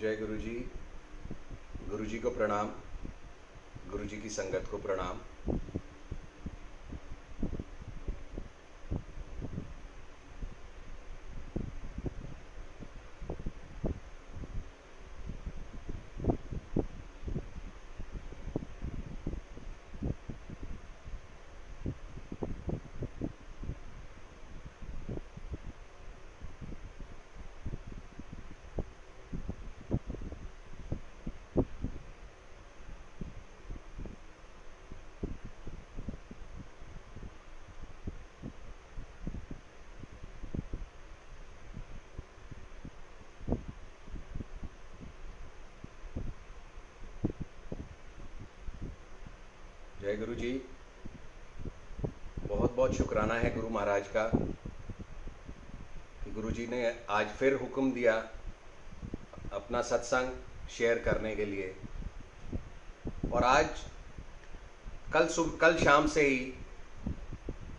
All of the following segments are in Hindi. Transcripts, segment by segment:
जय गुरु जी। गुरु जी को प्रणाम, गुरु जी की संगत को प्रणाम। जय गुरु जी। बहुत बहुत शुक्राना है गुरु महाराज का कि गुरु जी ने आज फिर हुक्म दिया अपना सत्संग शेयर करने के लिए। और आज कल शाम से ही,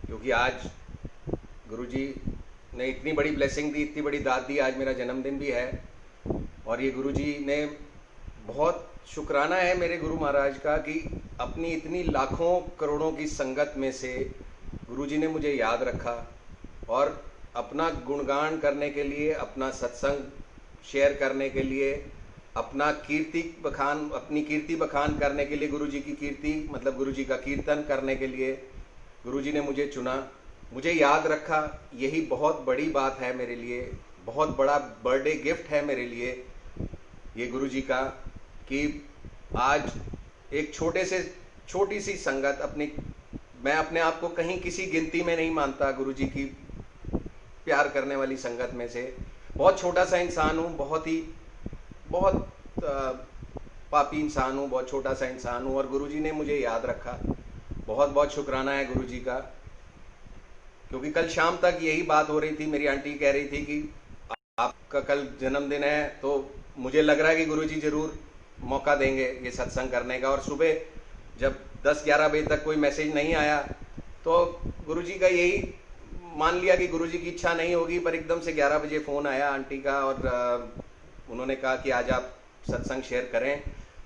क्योंकि आज गुरु जी ने इतनी बड़ी ब्लेसिंग दी, इतनी बड़ी दात दी, आज मेरा जन्मदिन भी है। और ये गुरु जी ने बहुत शुक्राना है मेरे गुरु महाराज का कि अपनी इतनी लाखों करोड़ों की संगत में से गुरु जी ने मुझे याद रखा और अपना गुणगान करने के लिए, अपना सत्संग शेयर करने के लिए, अपनी कीर्ति बखान करने के लिए, गुरु जी की कीर्ति मतलब गुरु जी का कीर्तन करने के लिए गुरु जी ने मुझे चुना, मुझे याद रखा। यही बहुत बड़ी बात है मेरे लिए, बहुत बड़ा बर्थडे गिफ्ट है मेरे लिए ये गुरु जी का कि आज एक छोटी सी संगत, मैं अपने आप को कहीं किसी गिनती में नहीं मानता, गुरु जी की प्यार करने वाली संगत में से बहुत छोटा सा इंसान हूँ, बहुत पापी इंसान हूँ, बहुत छोटा सा इंसान हूँ। और गुरु जी ने मुझे याद रखा, बहुत बहुत शुक्राना है गुरु जी का। क्योंकि कल शाम तक यही बात हो रही थी, मेरी आंटी कह रही थी कि आपका कल जन्मदिन है, तो मुझे लग रहा है कि गुरु जी जरूर मौका देंगे ये सत्संग करने का। और सुबह जब 10-11 बजे तक कोई मैसेज नहीं आया तो गुरु जी का यही मान लिया कि गुरु जी की इच्छा नहीं होगी, पर एकदम से 11 बजे फ़ोन आया आंटी का और उन्होंने कहा कि आज आप सत्संग शेयर करें।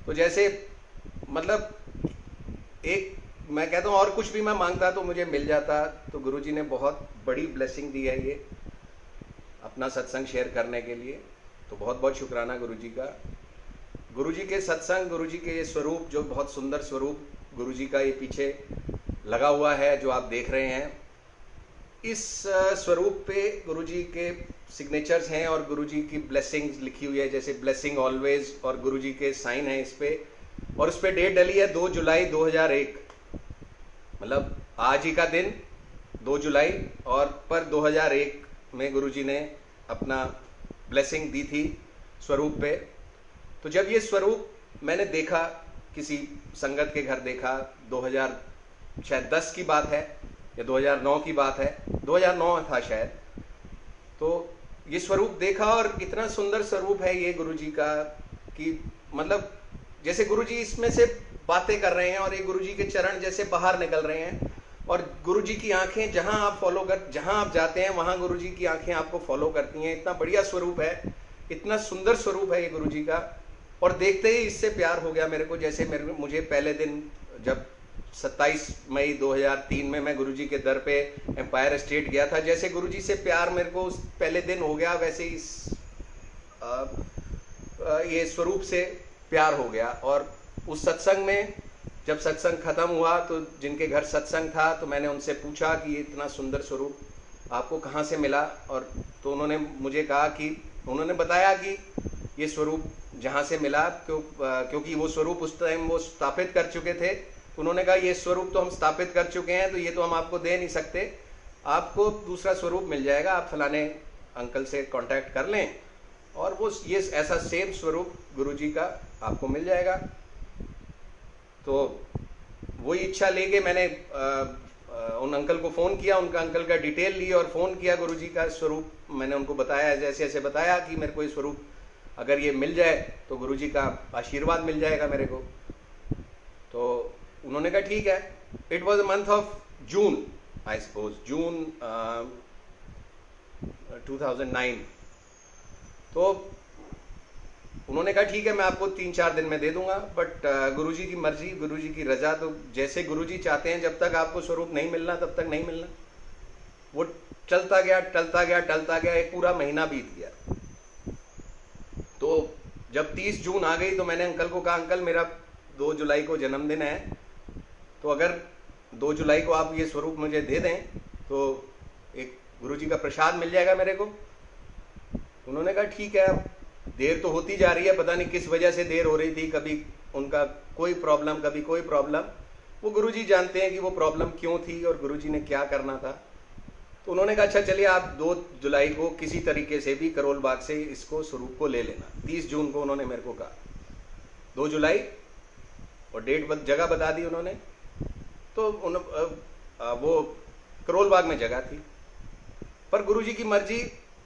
तो जैसे मतलब एक, मैं कहता हूँ और कुछ भी मैं मांगता तो मुझे मिल जाता। तो गुरु जी ने बहुत बड़ी ब्लेसिंग दी है ये अपना सत्संग शेयर करने के लिए। तो बहुत बहुत शुक्राना गुरु जी का। गुरु जी के सत्संग, गुरु जी के ये स्वरूप, जो बहुत सुंदर स्वरूप गुरु जी का ये पीछे लगा हुआ है जो आप देख रहे हैं, इस स्वरूप पे गुरु जी के सिग्नेचर्स हैं और गुरु जी की ब्लेसिंग्स लिखी हुई है, जैसे ब्लेसिंग ऑलवेज, और गुरु जी के साइन है इस पे। और उस पे डेट डली है 2 जुलाई 2001, मतलब आज ही का दिन 2 जुलाई, और पर 2001 में गुरु जी ने अपना ब्लेसिंग दी थी स्वरूप पे। तो जब ये स्वरूप मैंने देखा, किसी संगत के घर देखा, 2010 की बात है या 2009 की बात है, 2009 था शायद। तो ये स्वरूप देखा और इतना सुंदर स्वरूप है ये गुरु जी का कि मतलब जैसे गुरु जी इसमें से बातें कर रहे हैं और ये गुरु जी के चरण जैसे बाहर निकल रहे हैं। और गुरु जी की आंखें जहां आप जाते हैं वहां गुरु जी की आंखें आपको फॉलो करती हैं। इतना बढ़िया स्वरूप है, इतना सुंदर स्वरूप है ये गुरु जी का। और देखते ही इससे प्यार हो गया मेरे को। जैसे मुझे पहले दिन जब 27 मई 2003 में मैं गुरु जी के दर पे एम्पायर स्टेट गया था, जैसे गुरु जी से प्यार मेरे को उस पहले दिन हो गया, वैसे ही ये स्वरूप से प्यार हो गया। और उस सत्संग में जब सत्संग खत्म हुआ तो जिनके घर सत्संग था तो मैंने उनसे पूछा कि इतना सुंदर स्वरूप आपको कहाँ से मिला। और तो उन्होंने मुझे कहा कि उन्होंने बताया कि ये स्वरूप जहाँ से मिला, क्योंकि वो स्वरूप उस टाइम वो स्थापित कर चुके थे। तो उन्होंने कहा ये स्वरूप तो हम स्थापित कर चुके हैं, तो ये तो हम आपको दे नहीं सकते, आपको दूसरा स्वरूप मिल जाएगा, आप फलाने अंकल से कांटेक्ट कर लें और वो ये ऐसा सेम स्वरूप गुरुजी का आपको मिल जाएगा। तो वही इच्छा लेके मैंने उन अंकल को फ़ोन किया, उनका अंकल का डिटेल ली और फ़ोन किया। गुरुजी का स्वरूप मैंने उनको बताया, जैसे ऐसे बताया कि मेरे को ये स्वरूप अगर ये मिल जाए तो गुरुजी का आशीर्वाद मिल जाएगा मेरे को। तो उन्होंने कहा ठीक है। It was a month of June, I suppose June 2009। तो उन्होंने कहा ठीक है मैं आपको 3-4 दिन में दे दूंगा, बट गुरुजी की मर्जी, गुरुजी की रजा, तो जैसे गुरुजी चाहते हैं जब तक आपको स्वरूप नहीं मिलना तब तक नहीं मिलना। वो चलता गया टलता गया टलता गया, एक पूरा महीना बीत गया। तो जब 30 जून आ गई तो मैंने अंकल को कहा अंकल मेरा 2 जुलाई को जन्मदिन है, तो अगर 2 जुलाई को आप ये स्वरूप मुझे दे दें तो एक गुरुजी का प्रसाद मिल जाएगा मेरे को। उन्होंने कहा ठीक है, अब देर तो होती जा रही है, पता नहीं किस वजह से देर हो रही थी, कभी उनका कोई प्रॉब्लम कभी कोई प्रॉब्लम, वो गुरुजी जानते हैं कि वो प्रॉब्लम क्यों थी और गुरुजी ने क्या करना था। तो उन्होंने कहा अच्छा चलिए आप 2 जुलाई को किसी तरीके से भी करोल बाग से इसको स्वरूप को ले लेना। 30 जून को उन्होंने मेरे को कहा, 2 जुलाई और डेट जगह बता दी उन्होंने। तो वो करोल बाग में जगह थी, पर गुरुजी की मर्जी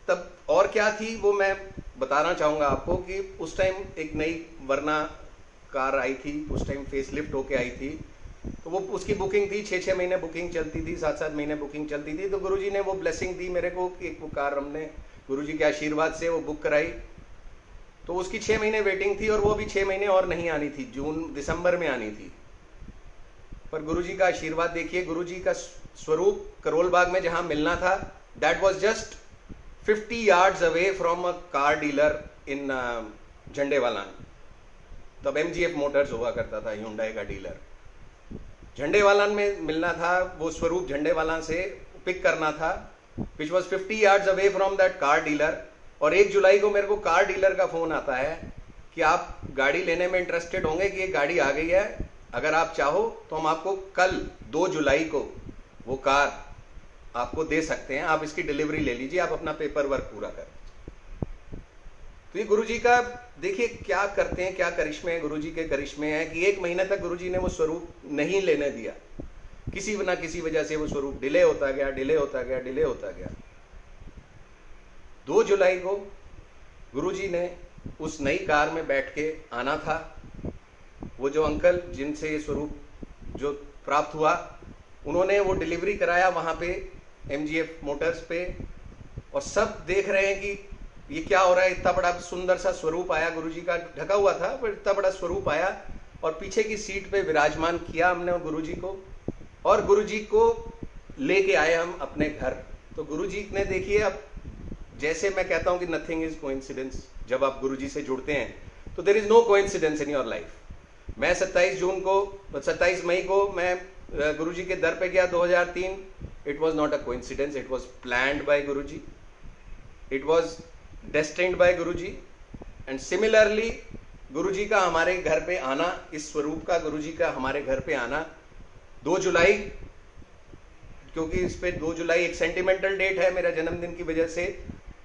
तब और क्या थी वो मैं बताना चाहूंगा आपको कि उस टाइम एक नई वरना कार आई थी, उस टाइम फेसलिफ्ट होके आई थी, तो वो उसकी बुकिंग थी, 6-6 महीने बुकिंग चलती थी, 7-7 महीने बुकिंग चलती थी। तो गुरुजी ने वो ब्लेसिंग दी मेरे को कि एक वो कार हमने गुरुजी के आशीर्वाद से वो बुक कराई। तो उसकी 6 महीने वेटिंग थी और वो भी 6 महीने और नहीं आनी थी, जून दिसंबर में आनी थी। पर गुरुजी का आशीर्वाद देखिए, गुरुजी का स्वरूप करोल बाग में जहां मिलना था, that was just 50 yards away from a car dealer इन झंडेवालान। तब MGF मोटर्स हुआ करता था, ह्यूंडई का डीलर। झंडेवालान में मिलना था, वो स्वरूप झंडेवालान से पिक करना था, which was 50 yards away from that car dealer. और 1 जुलाई को मेरे को कार डीलर का फोन आता है कि आप गाड़ी लेने में इंटरेस्टेड होंगे कि एक गाड़ी आ गई है, अगर आप चाहो तो हम आपको कल 2 जुलाई को वो कार आपको दे सकते हैं, आप इसकी डिलीवरी ले लीजिए, आप अपना पेपर वर्क पूरा कर। तो ये गुरुजी का देखिए क्या करते हैं, क्या करिश्मे हैं, गुरुजी के करिश्मे हैं कि 1 महीने तक गुरुजी ने वो स्वरूप नहीं लेने दिया, किसी ना किसी वजह से वो स्वरूप डिले होता गया, डिले होता गया, डिले होता गया। 2 जुलाई को गुरुजी ने उस नई कार में बैठ के आना था। वो जो अंकल जिनसे ये स्वरूप जो प्राप्त हुआ, उन्होंने वो डिलीवरी कराया वहां पे MGF मोटर्स पे, और सब देख रहे हैं कि ये क्या हो रहा है। इतना बड़ा सुंदर सा स्वरूप आया, गुरुजी का ढका हुआ था पर इतना बड़ा स्वरूप आया, और पीछे की सीट पे विराजमान किया हमने गुरुजी को, और गुरुजी को लेके आए हम अपने घर। तो गुरुजी ने देखिए, अब जैसे मैं कहता हूं कि नथिंग इज कोइंसिडेंस, जब आप गुरुजी से जुड़ते हैं तो there is no coincidence in your life. मैं 27 मई को मैं गुरुजी के दर पे गया 2003। It was not a coincidence, it was planned by Guruji, it was destined by Guruji. And similarly Guruji का हमारे घर पे आना, इस स्वरूप का गुरुजी का हमारे घर पे आना 2 जुलाई, क्योंकि इस पे 2 जुलाई एक सेंटिमेंटल डेट है मेरा जन्मदिन की वजह से,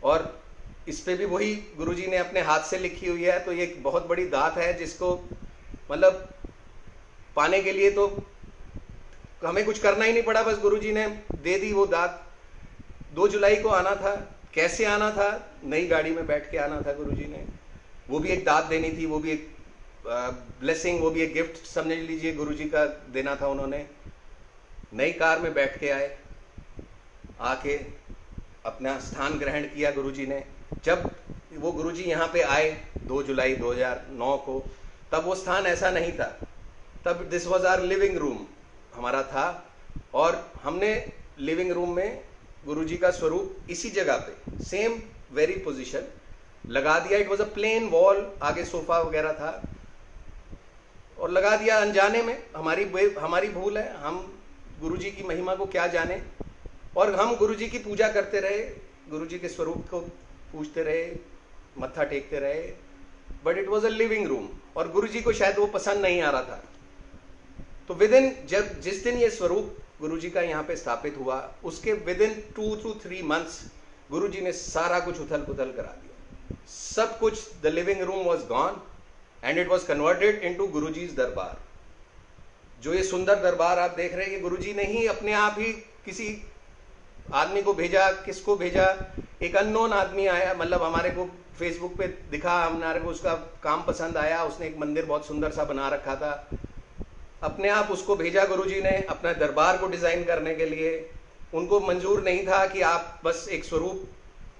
और इस पे भी वही गुरुजी ने अपने हाथ से लिखी हुई है। तो ये एक बहुत बड़ी दात है जिसको मतलब पाने के लिए तो हमें कुछ करना ही नहीं पड़ा, बस गुरुजी ने दे दी वो दात। 2 जुलाई को आना था। कैसे आना था? नई गाड़ी में बैठ के आना था गुरुजी ने, वो भी एक दात देनी थी, वो भी एक ब्लेसिंग, वो भी एक गिफ्ट समझ लीजिए गुरुजी का देना था। उन्होंने नई कार में बैठ के आए, आके अपना स्थान ग्रहण किया गुरुजी ने। जब वो गुरुजी यहाँ पे आए 2 जुलाई 2009 को, तब वो स्थान ऐसा नहीं था, तब this was our living room हमारा था, और हमने लिविंग रूम में गुरुजी का स्वरूप इसी जगह पे सेम वेरी पोजीशन लगा दिया। It was a plain wall, आगे सोफा वगैरह था और लगा दिया अनजाने में। हमारी भूल है, हम गुरुजी की महिमा को क्या जाने, और हम गुरुजी की पूजा करते रहे, गुरुजी के स्वरूप को पूजते रहे, मत्था टेकते रहे, but it was a living room, और गुरुजी को शायद वो पसंद नहीं आ रहा था। तो जिस दिन ये स्वरूप गुरुजी का यहाँ पे स्थापित हुआ, उसके विदिन 2 to 3 months गुरुजी ने सारा कुछ उथल पुथल करा दिया, सब कुछ। The living room was gone and it was converted into Guruji's दरबार। जो ये सुंदर दरबार आप देख रहे हैं, ये गुरुजी ने ही अपने आप ही किसी आदमी को भेजा। किसको भेजा? एक अननोन आदमी आया, मतलब हमारे को फेसबुक पे दिखा, हमारे को उसका काम पसंद आया, उसने एक मंदिर बहुत सुंदर सा बना रखा था, अपने आप उसको भेजा गुरुजी ने अपना दरबार को डिजाइन करने के लिए। उनको मंजूर नहीं था कि आप बस एक स्वरूप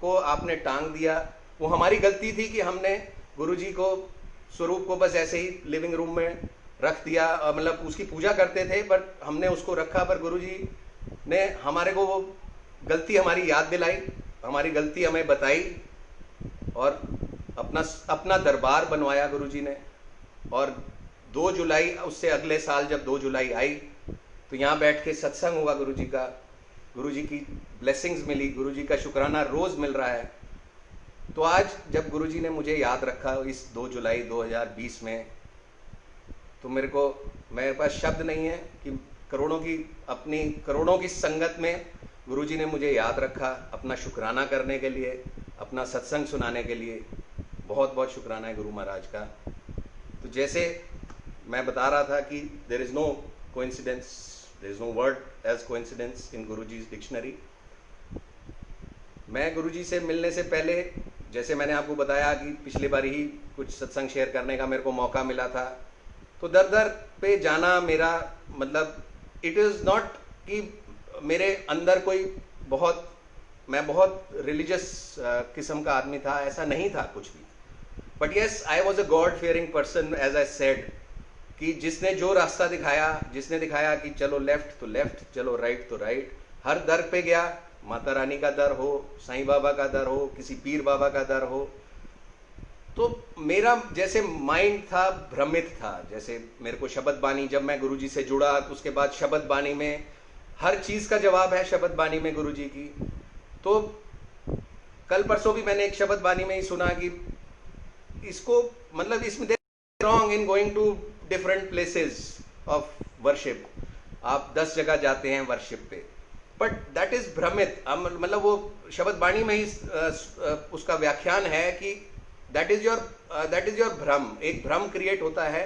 को आपने टांग दिया। वो हमारी गलती थी कि हमने गुरुजी को स्वरूप को बस ऐसे ही लिविंग रूम में रख दिया, मतलब उसकी पूजा करते थे पर हमने उसको रखा, पर गुरुजी ने हमारे को वो गलती हमारी याद दिलाई, हमारी गलती हमें बताई और अपना दरबार बनवाया गुरुजी ने। और 2 जुलाई, उससे अगले साल जब 2 जुलाई आई तो यहाँ बैठ के सत्संग हुआ गुरुजी का, गुरुजी की ब्लेसिंग्स मिली, गुरुजी का शुक्राना रोज मिल रहा है। तो आज जब गुरुजी ने मुझे याद रखा इस 2 जुलाई 2020 में, तो मेरे पास शब्द नहीं है कि करोड़ों की संगत में गुरुजी ने मुझे याद रखा अपना शुक्राना करने के लिए, अपना सत्संग सुनाने के लिए। बहुत बहुत शुक्राना है गुरु महाराज का। तो जैसे मैं बता रहा था कि there is no coincidence, there is no word as coincidence in Guruji's dictionary. मैं गुरुजी से मिलने से पहले, जैसे मैंने आपको बताया कि पिछली बार ही कुछ सत्संग शेयर करने का मेरे को मौका मिला था, तो दर दर पे जाना मेरा मतलब, इट इज़ नॉट कि मेरे अंदर कोई मैं बहुत रिलीजियस किस्म का आदमी था, ऐसा नहीं था कुछ भी। But yes, I was a God fearing person, as I said, कि जिसने जो रास्ता दिखाया, जिसने दिखाया कि चलो लेफ्ट तो लेफ्ट, चलो राइट तो राइट, हर दर पे गया। माता रानी का दर हो, साईं बाबा का दर हो, किसी पीर बाबा का दर हो, तो मेरा जैसे माइंड था भ्रमित था। जैसे मेरे को शब्द बानी, जब मैं गुरुजी से जुड़ा तो उसके बाद शब्द बानी में हर चीज का जवाब है, शब्द बानी में गुरुजी की। तो कल परसों भी मैंने एक शब्द बानी में ही सुना कि इसको मतलब इसमें wrong in going to different places of worship. आप 10 जगह जाते हैं वर्शिप पे, बट दैट इज भ्रमित। मतलब वो शब्द बानी में ही उसका व्याख्यान है कि दैट इज योर भ्रम। एक भ्रम क्रिएट होता है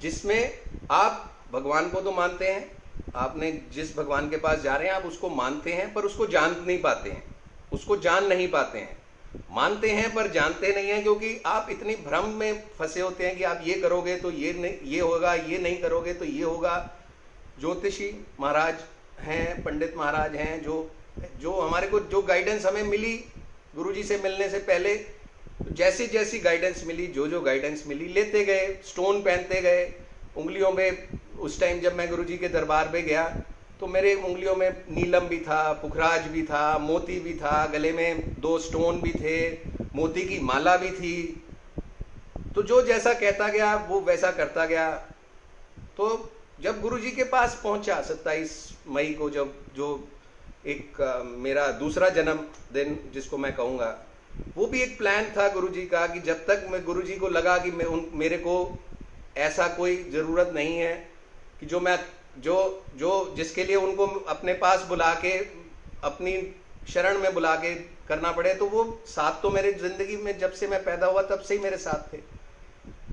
जिसमें आप भगवान को तो मानते हैं, आपने जिस भगवान के पास जा रहे हैं आप उसको मानते हैं, पर उसको जान नहीं पाते हैं, उसको जान नहीं पाते हैं। मानते हैं पर जानते नहीं हैं, क्योंकि आप इतनी भ्रम में फंसे होते हैं कि आप ये करोगे तो ये होगा, ये नहीं करोगे तो ये होगा। ज्योतिषी महाराज हैं, पंडित महाराज हैं, जो हमारे को जो गाइडेंस हमें मिली गुरुजी से मिलने से पहले, जैसी जैसी गाइडेंस मिली, जो गाइडेंस मिली लेते गए, स्टोन पहनते गए उंगलियों में। उस टाइम जब मैं गुरुजी के दरबार पे गया तो मेरे उंगलियों में नीलम भी था, पुखराज भी था, मोती भी था, गले में 2 स्टोन भी थे, मोती की माला भी थी। तो जो जैसा कहता गया वो वैसा करता गया। तो जब गुरुजी के पास पहुंचा 27 मई को, जब जो एक मेरा दूसरा जन्मदिन जिसको मैं कहूँगा, वो भी एक प्लान था गुरुजी का कि जब तक मैं गुरुजी को लगा कि मेरे को ऐसा कोई ज़रूरत नहीं है कि जो जिसके लिए उनको अपने पास बुला के, अपनी शरण में बुला के करना पड़े, तो वो साथ तो मेरे ज़िंदगी में जब से मैं पैदा हुआ तब से ही मेरे साथ थे।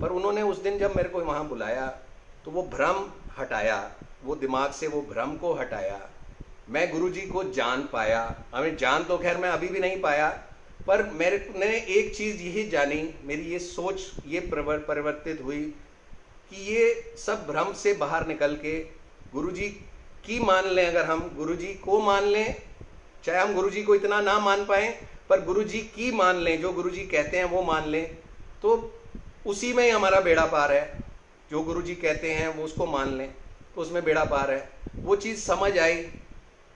पर उन्होंने उस दिन जब मेरे को वहाँ बुलाया तो वो भ्रम हटाया, वो दिमाग से वो भ्रम को हटाया। मैं गुरुजी को जान पाया। हमें जान तो खैर मैं अभी भी नहीं पाया, पर मैंने एक चीज़ यही जानी, मेरी ये सोच ये परिवर्तित हुई कि ये सब भ्रम से बाहर निकल के गुरुजी की मान लें। अगर हम गुरुजी को मान लें, चाहे हम गुरुजी को इतना ना मान पाएं, पर गुरुजी की मान लें, जो गुरुजी कहते हैं वो मान लें, तो उसी में ही हमारा बेड़ा पार है। जो गुरुजी कहते हैं वो उसको मान लें तो उसमें बेड़ा पार है। वो चीज़ समझ आई।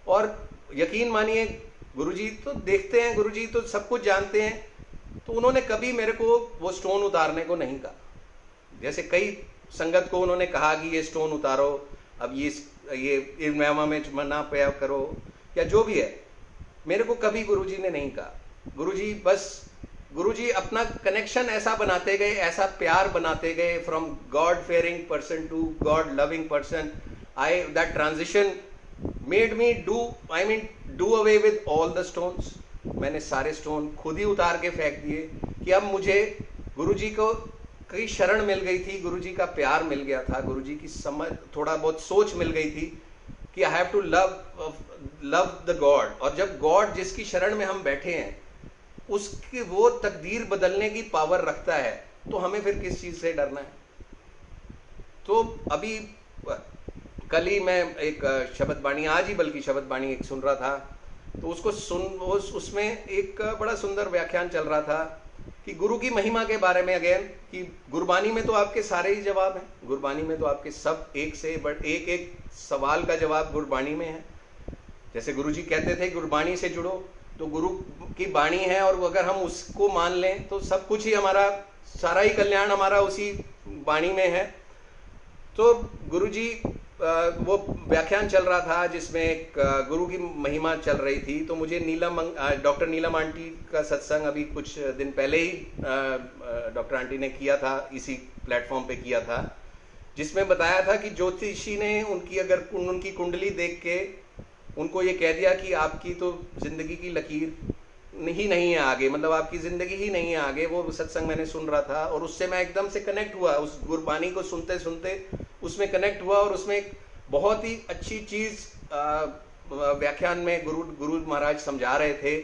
और यकीन मानिए, गुरुजी तो देखते हैं, गुरुजी तो सब कुछ जानते हैं, तो उन्होंने कभी मेरे को वो स्टोन उतारने को नहीं कहा। जैसे कई संगत को उन्होंने कहा कि ये स्टोन उतारो, अब ये इर्मयामा में मना पया करो, या जो भी है, मेरे को कभी गुरुजी ने नहीं कहा। गुरुजी अपना कनेक्शन ऐसा बनाते गए, ऐसा प्यार बनाते गए, from God fearing person to God loving person. That transition made me do away with all the stones. मैंने सारे स्टोन खुद ही उतार के फेंक दिए कि अब मुझे गुरुजी को कई शरण मिल गई थी, गुरुजी का प्यार मिल गया था, गुरुजी की समझ, थोड़ा बहुत सोच मिल गई थी कि I have to love the God. और जब गॉड जिसकी शरण में हम बैठे हैं उसकी वो तकदीर बदलने की पावर रखता है, तो हमें फिर किस चीज से डरना है। तो अभी कल ही मैं एक शब्द बाणी, आज ही बल्कि शब्द बाणी एक सुन रहा था, तो उसमें एक बड़ा सुंदर व्याख्यान चल रहा था कि गुरु की महिमा के बारे में अगेन, कि गुरबानी में तो आपके सारे ही जवाब हैं, गुरबानी में तो आपके सब एक से बट एक एक सवाल का जवाब गुरबानी में है। जैसे गुरु जी कहते थे गुरबानी से जुड़ो, तो गुरु की बाणी है और अगर हम उसको मान लें तो सब कुछ ही हमारा, सारा ही कल्याण हमारा उसी बाणी में है। तो गुरु जी वो व्याख्यान चल रहा था जिसमें एक गुरु की महिमा चल रही थी, तो मुझे डॉक्टर नीलम आंटी का सत्संग अभी कुछ दिन पहले ही डॉक्टर आंटी ने किया था, इसी प्लेटफॉर्म पे किया था, जिसमें बताया था कि ज्योतिषी ने उनकी कुंडली देख के उनको ये कह दिया कि आपकी तो जिंदगी की लकीर ही नहीं है आगे, मतलब आपकी जिंदगी ही नहीं है आगे। वो सत्संग मैंने सुन रहा था और उससे मैं एकदम से कनेक्ट हुआ, उस गुरबानी को सुनते सुनते उसमें कनेक्ट हुआ। और उसमें एक बहुत ही अच्छी चीज व्याख्यान में गुरु महाराज समझा रहे थे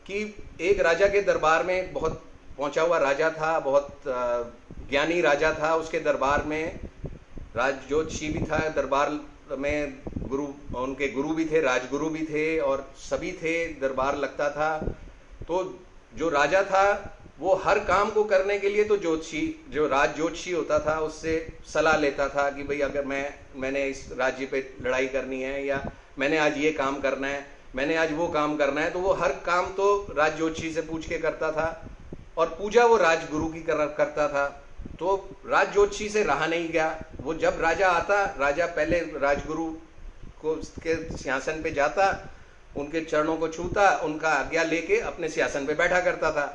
कि एक राजा के दरबार में, बहुत पहुंचा हुआ राजा था, बहुत ज्ञानी राजा था, उसके दरबार में राज ज्योतिषी भी था, दरबार में उनके गुरु भी थे, राजगुरु भी थे और सभी थे, दरबार लगता था। तो जो राजा था वो हर काम को करने के लिए तो ज्योतिषी, जो राज ज्योतिषी होता था, उससे सलाह लेता था कि भाई अगर मैंने इस राज्य पे लड़ाई करनी है, या मैंने आज ये काम करना है, मैंने आज वो काम करना है, तो वो हर काम तो राज ज्योतिषी से पूछ के करता था और पूजा वो राजगुरु की करता था। तो राज ज्योतिषी से रहा नहीं गया। वो जब राजा आता, राजा पहले राजगुरु को के सिंहासन पे जाता, उनके चरणों को छूता, उनका आज्ञा लेके अपने सिंहासन पे बैठा करता था।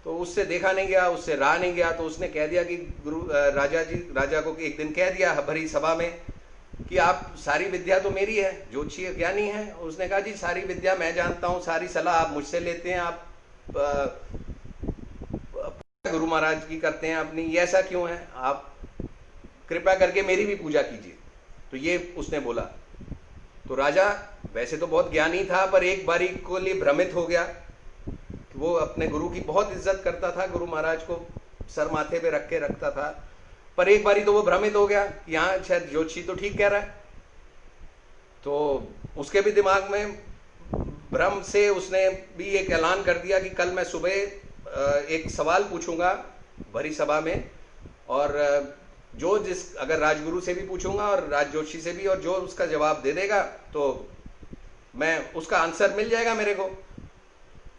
तो उससे देखा नहीं गया, उससे रहा नहीं गया, तो उसने कह दिया कि राजा को एक दिन कह दिया भरी सभा में कि आप, सारी विद्या तो मेरी है, ज्योतिषी ज्ञानी है। उसने कहा जी सारी विद्या मैं जानता हूँ, सारी सलाह आप मुझसे लेते हैं, आप गुरु महाराज की करते हैं अपनी, ये ऐसा क्यों है? आप कृपया करके मेरी भी पूजा कीजिए। तो ये उसने बोला। तो राजा वैसे तो बहुत ज्ञानी था, पर एक बारी को लिए भ्रमित हो गया। वो अपने गुरु की बहुत इज्जत करता था, गुरु महाराज को सर माथे पे रख के रखता था, पर एक बारी तो वो भ्रमित हो गया, यहाँ शायद ज्योतिषी तो ठीक कह रहा है। तो उसके भी दिमाग में भ्रम से उसने भी एक ऐलान कर दिया कि कल मैं सुबह एक सवाल पूछूंगा भरी सभा में, और अगर राजगुरु से भी पूछूंगा और राज ज्योतिषी से भी, और जो उसका जवाब दे देगा तो मैं, उसका आंसर मिल जाएगा मेरे को।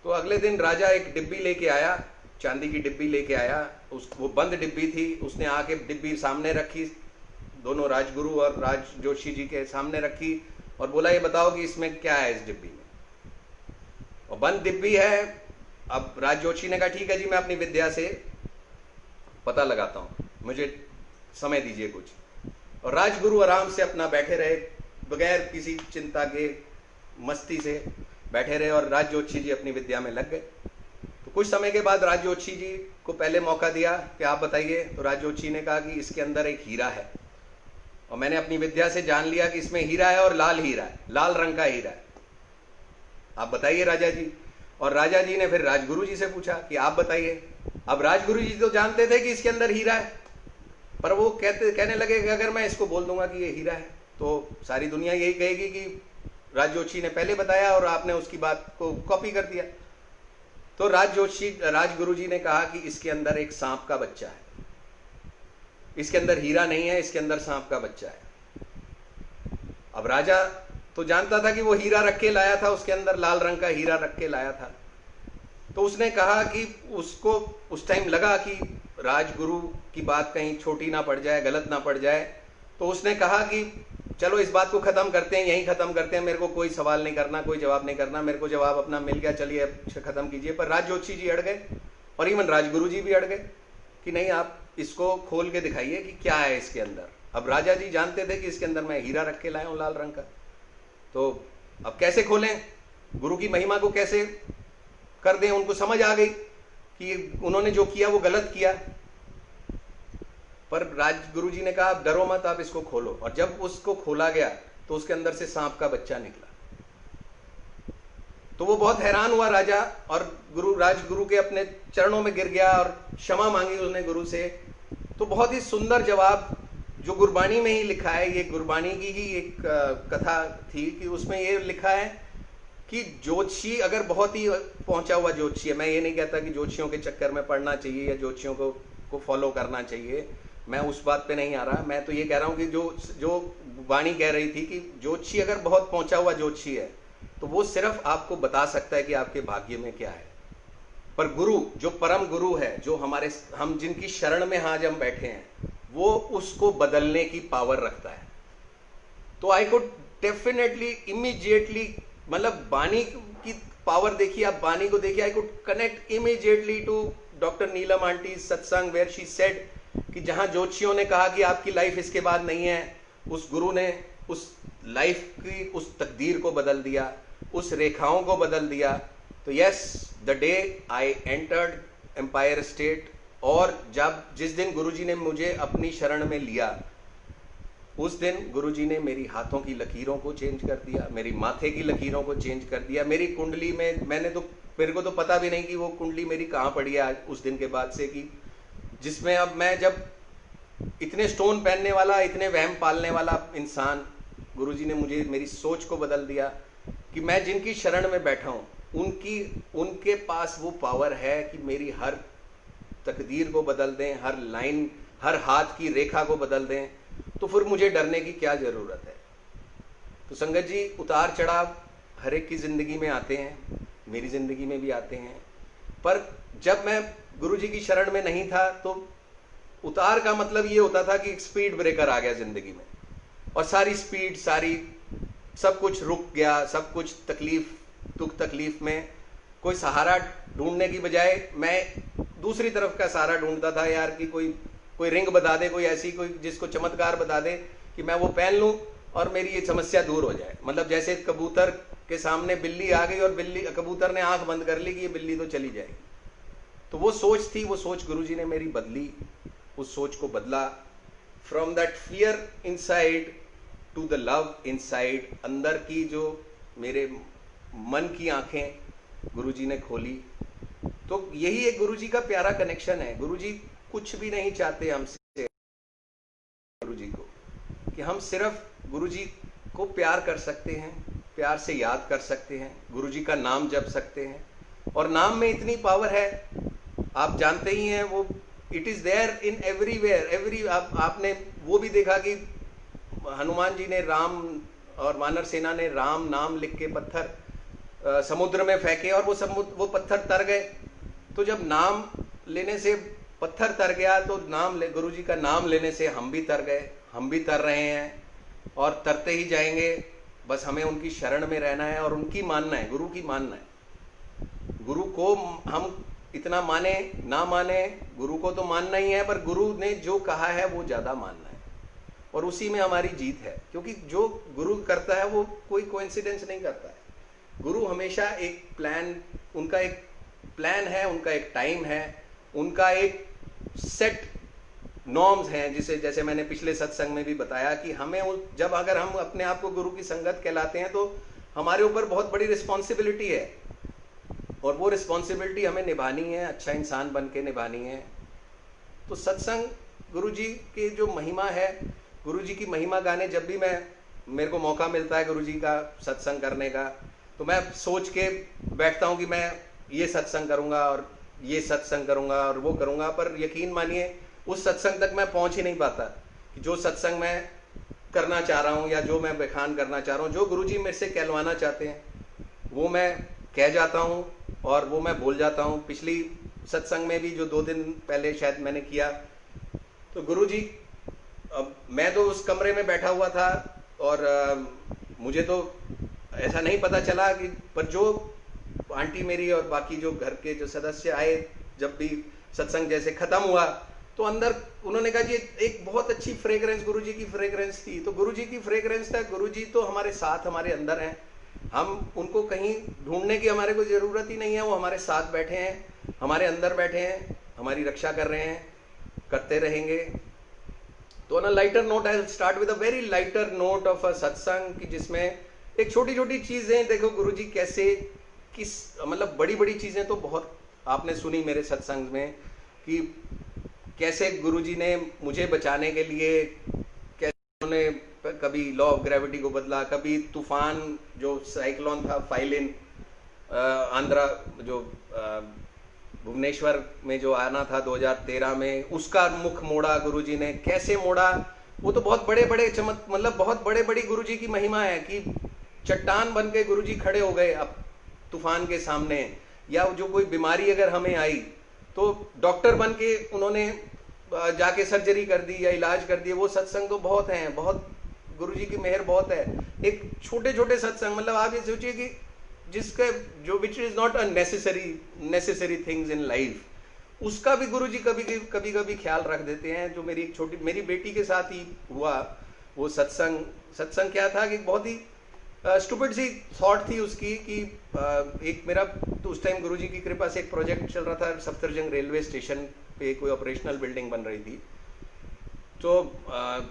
तो अगले दिन राजा एक डिब्बी लेके आया, चांदी की डिब्बी लेके आया, वो बंद डिब्बी थी। उसने आके डिब्बी सामने रखी, दोनों राजगुरु और राज ज्योतिषी जी के सामने रखी और बोला ये बताओ कि इसमें क्या है इस डिब्बी में। और बंद डिब्बी है। अब राज ज्योतिषी ने कहा ठीक है जी, मैं अपनी विद्या से पता लगाता हूं, मुझे समय दीजिए कुछ। और राजगुरु आराम से अपना बैठे रहे, बगैर किसी चिंता के, मस्ती से बैठे रहे, और राज ज्योतिषी जी अपनी विद्या में लग गए। तो कुछ समय के बाद राज ज्योतिषी जी को पहले मौका दिया कि आप बताइए। तो राज ज्योतिषी ने कहा कि इसके अंदर एक हीरा है, और मैंने अपनी विद्या से जान लिया कि इसमें हीरा है, और लाल हीरा है, लाल रंग का हीरा है, आप बताइए राजा जी। और राजा जी ने फिर राजगुरु जी से पूछा कि आप बताइए। अब राजगुरु जी तो जानते थे कि इसके अंदर हीरा है, पर वो कहने लगे कि अगर मैं इसको बोल दूंगा कि ये हीरा है तो सारी दुनिया यही कहेगी कि राज ज्योतिषी ने पहले बताया और आपने उसकी बात को कॉपी कर दिया। तो राजगुरु जी ने कहा कि इसके अंदर एक सांप का बच्चा है, इसके अंदर हीरा नहीं है, इसके अंदर सांप का बच्चा है। अब राजा तो जानता था कि वो हीरा रख के लाया था, उसके अंदर लाल रंग का हीरा रख के लाया था। तो उसने कहा कि उसको उस टाइम लगा कि राजगुरु की बात कहीं छोटी ना पड़ जाए, गलत ना पड़ जाए। तो उसने कहा कि चलो इस बात को खत्म करते हैं, यहीं खत्म करते हैं, मेरे को कोई सवाल नहीं करना, कोई जवाब नहीं करना, मेरे को जवाब अपना मिल गया, चलिए अब खत्म कीजिए। पर राज ज्योतिषी जी अड़ गए, और इवन राजगुरु जी भी अड़ गए कि नहीं, आप इसको खोल के दिखाइए कि क्या है इसके अंदर। अब राजा जी जानते थे कि इसके अंदर मैं हीरा रख के लाया हूं लाल रंग का, तो अब कैसे खोलें, गुरु की महिमा को कैसे कर दें। उनको समझ आ गई कि उन्होंने जो किया वो गलत किया। पर राजगुरु जी ने कहा आप डरो मत, आप इसको खोलो। और जब उसको खोला गया तो उसके अंदर से सांप का बच्चा निकला। तो वो बहुत हैरान हुआ राजा, और राजगुरु के अपने चरणों में गिर गया और क्षमा मांगी उसने गुरु से। तो बहुत ही सुंदर जवाब जो गुरबानी में ही लिखा है, ये गुरबानी की ही एक कथा थी कि उसमें ये लिखा है कि ज्योतिषी अगर बहुत ही पहुंचा हुआ ज्योतिषी है, मैं ये नहीं कहता कि ज्योतिषियों के चक्कर में पड़ना चाहिए या ज्योतिषियों को फॉलो करना चाहिए, मैं उस बात पे नहीं आ रहा। मैं तो ये कह रहा हूँ कि जो वाणी कह रही थी कि ज्योतिषी अगर बहुत पहुंचा हुआ ज्योतिषी है तो वो सिर्फ आपको बता सकता है कि आपके भाग्य में क्या है, पर गुरु जो परम गुरु है, जो हम जिनकी शरण में आज हम बैठे हैं, वो उसको बदलने की पावर रखता है। तो आई कुड डेफिनेटली इमीडिएटली, मतलब वाणी की पावर देखिए आप, वाणी को देखिए, I could connect immediately to doctor Neelam aunty satsang, where she said कि जहां ज्योतिषियों ने कहा कि आपकी लाइफ इसके बाद नहीं है, उस गुरु ने उस लाइफ की उस तकदीर को बदल दिया, उस रेखाओं को बदल दिया। तो yes, the day I entered Empire State, और जिस दिन गुरुजी ने मुझे अपनी शरण में लिया, उस दिन गुरुजी ने मेरी हाथों की लकीरों को चेंज कर दिया, मेरी माथे की लकीरों को चेंज कर दिया, मेरी कुंडली में मेरे को तो पता भी नहीं कि वो कुंडली मेरी कहाँ पड़ी है आज उस दिन के बाद से, कि जिसमें अब मैं जब इतने स्टोन पहनने वाला, इतने वहम पालने वाला इंसान, गुरुजी ने मुझे मेरी सोच को बदल दिया कि मैं जिनकी शरण में बैठा हूँ उनके पास वो पावर है कि मेरी हर तकदीर को बदल दें, हर लाइन, हर हाथ की रेखा को बदल दें। तो फिर मुझे डरने की क्या जरूरत है। तो संगत जी, उतार चढ़ाव हर एक की जिंदगी में आते हैं, मेरी जिंदगी में भी आते हैं, पर जब मैं गुरुजी की शरण में नहीं था तो उतार का मतलब ये होता था कि एक स्पीड ब्रेकर आ गया जिंदगी में, और सारी स्पीड, सब कुछ रुक गया, सब कुछ तकलीफ, दुख तकलीफ में कोई सहारा ढूंढने की बजाय मैं दूसरी तरफ का सहारा ढूंढता था यार, कि कोई रिंग बता दे, कोई ऐसी कोई जिसको चमत्कार बता दे कि मैं वो पहन लूं और मेरी ये समस्या दूर हो जाए। मतलब जैसे कबूतर के सामने बिल्ली आ गई और कबूतर ने आंख बंद कर ली कि ये बिल्ली तो चली जाएगी। तो वो सोच थी, वो सोच गुरुजी ने मेरी बदली, उस सोच को बदला। From that fear inside to the love inside, अंदर की जो मेरे मन की आंखें गुरुजी ने खोली। तो यही एक गुरुजी का प्यारा कनेक्शन है। गुरुजी कुछ भी नहीं चाहते हमसे, गुरुजी को, कि हम सिर्फ गुरुजी को प्यार कर सकते हैं, प्यार से याद कर सकते हैं, गुरुजी का नाम जप सकते हैं। और नाम में इतनी पावर है, आप जानते ही हैं, वो it is there in everywhere. आपने वो भी देखा कि हनुमान जी ने राम और वानर सेना ने राम नाम लिख के पत्थर समुद्र में फेंके और वो पत्थर तर गए। तो जब नाम लेने से पत्थर तर गया तो गुरुजी का नाम लेने से हम भी तर गए, हम भी तर रहे हैं और तरते ही जाएंगे। बस हमें उनकी शरण में रहना है और उनकी मानना है, गुरु की मानना है। गुरु को हम इतना माने ना माने, गुरु को तो मानना ही है, पर गुरु ने जो कहा है वो ज्यादा मानना है, और उसी में हमारी जीत है। क्योंकि जो गुरु करता है वो कोई कोइंसिडेंस नहीं करता है। गुरु हमेशा एक प्लान, उनका एक प्लान है, उनका एक टाइम है, उनका एक सेट नॉर्म्स हैं, जैसे मैंने पिछले सत्संग में भी बताया कि हमें जब अगर हम अपने आप को गुरु की संगत कहलाते हैं तो हमारे ऊपर बहुत बड़ी रिस्पॉन्सिबिलिटी है, और वो रिस्पॉन्सिबिलिटी हमें निभानी है, अच्छा इंसान बन के निभानी है। तो सत्संग गुरुजी की जो महिमा है, गुरुजी की महिमा गाने जब भी मेरे को मौका मिलता है गुरुजी का सत्संग करने का, तो मैं सोच के बैठता हूँ कि मैं ये सत्संग करूँगा और ये सत्संग करूँगा और वो करूँगा, पर यकीन मानिए उस सत्संग तक मैं पहुँच ही नहीं पाता कि जो सत्संग मैं करना चाह रहा हूँ या जो मैं बखान करना चाह रहा हूँ, जो गुरुजी मेरे से कहलवाना चाहते हैं वो मैं कह जाता हूँ और वो मैं बोल जाता हूँ। पिछली सत्संग में भी जो 2 दिन पहले शायद मैंने किया, तो गुरुजी, अब मैं तो उस कमरे में बैठा हुआ था और मुझे तो ऐसा नहीं पता चला कि, पर जो आंटी मेरी और बाकी जो घर के जो सदस्य आए, जब भी सत्संग जैसे खत्म हुआ तो अंदर उन्होंने कहा जी एक बहुत अच्छी फ्रेग्रेंस, गुरुजी की फ्रेग्रेंस थी। तो गुरुजी की फ्रेग्रेंस था, गुरुजी तो हमारे साथ, हमारे अंदर हैं, हम उनको कहीं ढूंढने की हमारे को जरूरत ही नहीं है, वो हमारे साथ बैठे हैं, हमारे अंदर बैठे हैं, हमारी रक्षा कर रहे हैं, करते रहेंगे। तो on a lighter note I will start with a very lighter note of a सत्संग, कि जिसमें एक छोटी छोटी चीजें, देखो गुरुजी कैसे मतलब बड़ी बड़ी चीजें तो बहुत आपने सुनी मेरे सत्संग में, कि कैसे गुरुजी ने मुझे बचाने के लिए, कैसे उन्होंने कभी लॉ ऑफ ग्रेविटी को बदला, कभी तूफान जो साइक्लोन था फाइलिन आंध्रा जो भुवनेश्वर में जो आना था 2013 में, उसका मुख मोड़ा गुरुजी ने। कैसे मोड़ा वो तो बहुत बड़े बड़े मतलब बहुत बड़े बड़ी गुरुजी की महिमा है कि चट्टान बन के गुरुजी खड़े हो गए अब तूफान के सामने। या जो कोई बीमारी अगर हमें आई तो डॉक्टर बन के उन्होंने जाके सर्जरी कर दी या इलाज कर दिए। वो सत्संग तो बहुत हैं, बहुत गुरुजी की मेहर बहुत है। एक छोटे छोटे सत्संग, मतलब आप ये सोचिए कि जिसका जो which is not a necessary things in life, उसका भी गुरुजी कभी कभी ख्याल रख देते हैं। जो मेरी बेटी के साथ ही हुआ वो सत्संग क्या था कि बहुत ही स्टूपिड सी थॉट थी उसकी कि एक मेरा तो उस टाइम गुरुजी की कृपा से एक प्रोजेक्ट चल रहा था, सफ्दरजंग रेलवे स्टेशन पे कोई ऑपरेशनल बिल्डिंग बन रही थी। तो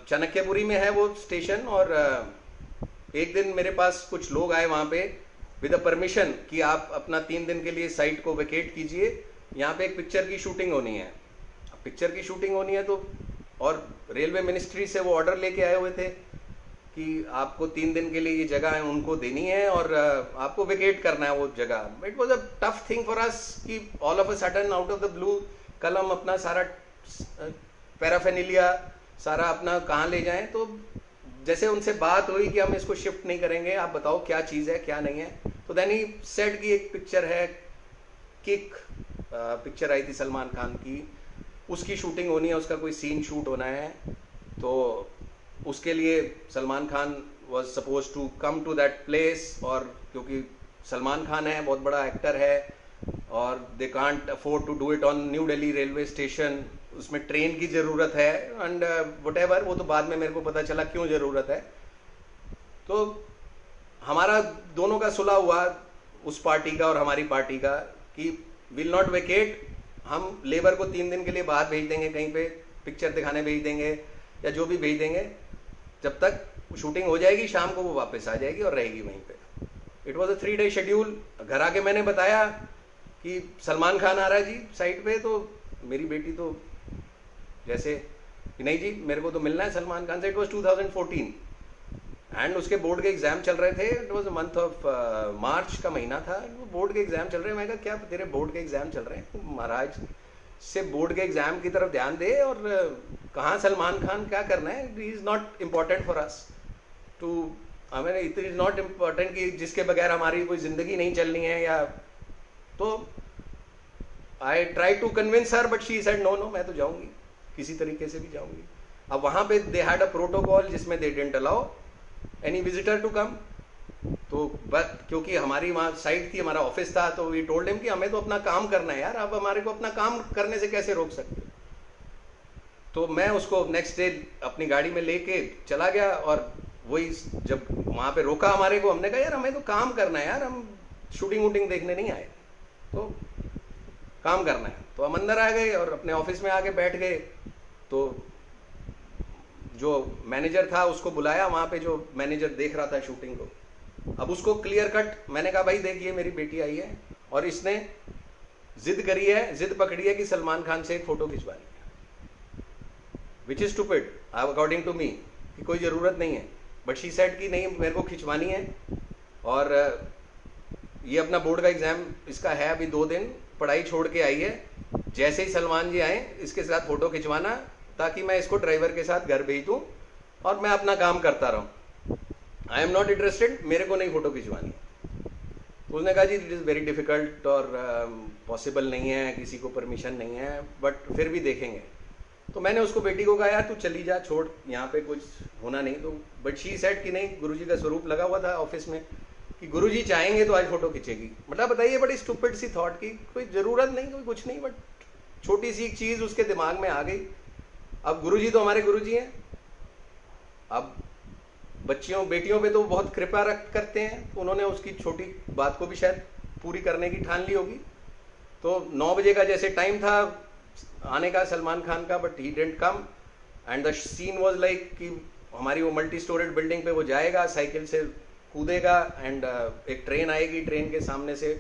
चाणक्यपुरी में है वो स्टेशन, और एक दिन मेरे पास कुछ लोग आए वहाँ पे विद अ परमिशन कि आप अपना 3 दिन के लिए साइट को वेकेट कीजिए, यहाँ पे एक पिक्चर की शूटिंग होनी है। पिक्चर की शूटिंग होनी है तो, और रेलवे मिनिस्ट्री से वो ऑर्डर लेके आए हुए थे कि आपको 3 दिन के लिए ये जगह है उनको देनी है और आपको वेकेट करना है वो जगह। It was a tough thing for us कि all of a sudden out of the blue कल हम अपना सारा पैराफेनिलिया सारा अपना कहाँ ले जाएं। तो जैसे उनसे बात हुई कि हम इसको शिफ्ट नहीं करेंगे, आप बताओ क्या चीज़ है क्या नहीं है। तो देन ही सेड की एक पिक्चर है किक, पिक्चर आई थी सलमान खान की, उसकी शूटिंग होनी है, उसका कोई सीन शूट होना है। तो उसके लिए Salman Khan was suppose to come to that place, और क्योंकि सलमान खान है, बहुत बड़ा एक्टर है, और they can't afford to do it on New Delhi railway station, उसमें ट्रेन की ज़रूरत है एंड व्हाटएवर। वो तो बाद में मेरे को पता चला क्यों ज़रूरत है। तो हमारा दोनों का सुलह हुआ, उस पार्टी का और हमारी पार्टी का, कि विल नॉट वेकेट, हम लेबर को 3 दिन के लिए बाहर भेज देंगे, कहीं पे पिक्चर दिखाने भेज देंगे या जो भी भेज देंगे, जब तक शूटिंग हो जाएगी शाम को वो वापस आ जाएगी और रहेगी वहीं पे। It was a 3 day schedule. घर आके मैंने बताया कि सलमान खान आ रहा है जी साइट पे, तो मेरी बेटी तो जैसे कि नहीं जी मेरे को तो मिलना है सलमान खान से। इट वॉज 2014 एंड उसके बोर्ड के एग्जाम चल रहे थे। It was month of March का महीना था, वो बोर्ड के एग्जाम चल रहे हैं। मैं कहा क्या तेरे बोर्ड के एग्जाम चल रहे हैं, महाराज से बोर्ड के एग्जाम की तरफ ध्यान दे, और कहाँ सलमान खान क्या करना है, it is not important for us to, हमें इट इज नॉट इम्पॉर्टेंट कि जिसके बगैर हमारी कोई जिंदगी नहीं चलनी है। या तो I try to convince her but she said no no, मैं तो जाऊंगी, किसी तरीके से भी जाऊंगी। अब वहां पे दे हैड अ प्रोटोकॉल जिसमें they didn't allow any visitor to come. तो बट क्योंकि हमारी वहाँ साइट थी, हमारा ऑफिस था, तो वी टोल्ड हिम कि हमें तो अपना काम करना है यार, आप हमारे को अपना काम करने से कैसे रोक सकते हो। तो मैं उसको नेक्स्ट डे अपनी गाड़ी में लेके चला गया, और वही जब वहाँ पे रोका हमारे को, हमने कहा यार हमें तो काम करना है यार, हम शूटिंग वूटिंग देखने नहीं आए, तो काम करना है। तो हम अंदर आ गए और अपने ऑफिस में आके बैठ गए। तो जो मैनेजर था उसको बुलाया, वहाँ पे जो मैनेजर देख रहा था शूटिंग को, अब उसको क्लियर कट मैंने कहा भाई देखिए मेरी बेटी आई है और इसने जिद पकड़ी है कि सलमान खान से एक फोटो खिंचवानी है, which is stupid according to me, कि कोई ज़रूरत नहीं है। बट शी सेड कि नहीं मेरे को खिंचवानी है, और ये अपना बोर्ड का एग्जाम इसका है अभी 2 दिन, पढ़ाई छोड़ के आई है, जैसे ही सलमान जी आए इसके साथ फोटो खिंचवाना, ताकि मैं इसको ड्राइवर के साथ घर भेज दूँ और मैं अपना काम करता रहूँ। आई एम नॉट इंटरेस्टेड, मेरे को नहीं फोटो खिंचवानी। उसने कहा जी इट इज़ वेरी डिफिकल्ट और पॉसिबल नहीं है, किसी को परमिशन नहीं है, बट फिर भी देखेंगे। तो मैंने उसको बेटी को कहा यार तू चली जा, छोड़, यहाँ पे कुछ होना नहीं। तो बट शी सेड कि नहीं, गुरुजी का स्वरूप लगा हुआ था ऑफिस में कि गुरुजी चाहेंगे तो आज फोटो खींचेगी। मतलब बताइए बड़ी स्टूपिड सी थॉट की, कोई ज़रूरत नहीं, कोई कुछ नहीं, बट छोटी सी एक चीज़ उसके दिमाग में आ गई। अब गुरुजी तो हमारे गुरुजी हैं, अब बच्चियों बेटियों पे तो बहुत कृपा करते हैं, तो उन्होंने उसकी छोटी बात को भी शायद पूरी करने की ठान ली होगी। तो 9 बजे का जैसे टाइम था आने का सलमान खान का, but he didn't come and the scene was like कि हमारी वो मल्टी स्टोरेड बिल्डिंग पे वो जाएगा, साइकिल से कूदेगा एंड एक ट्रेन आएगी, ट्रेन के सामने से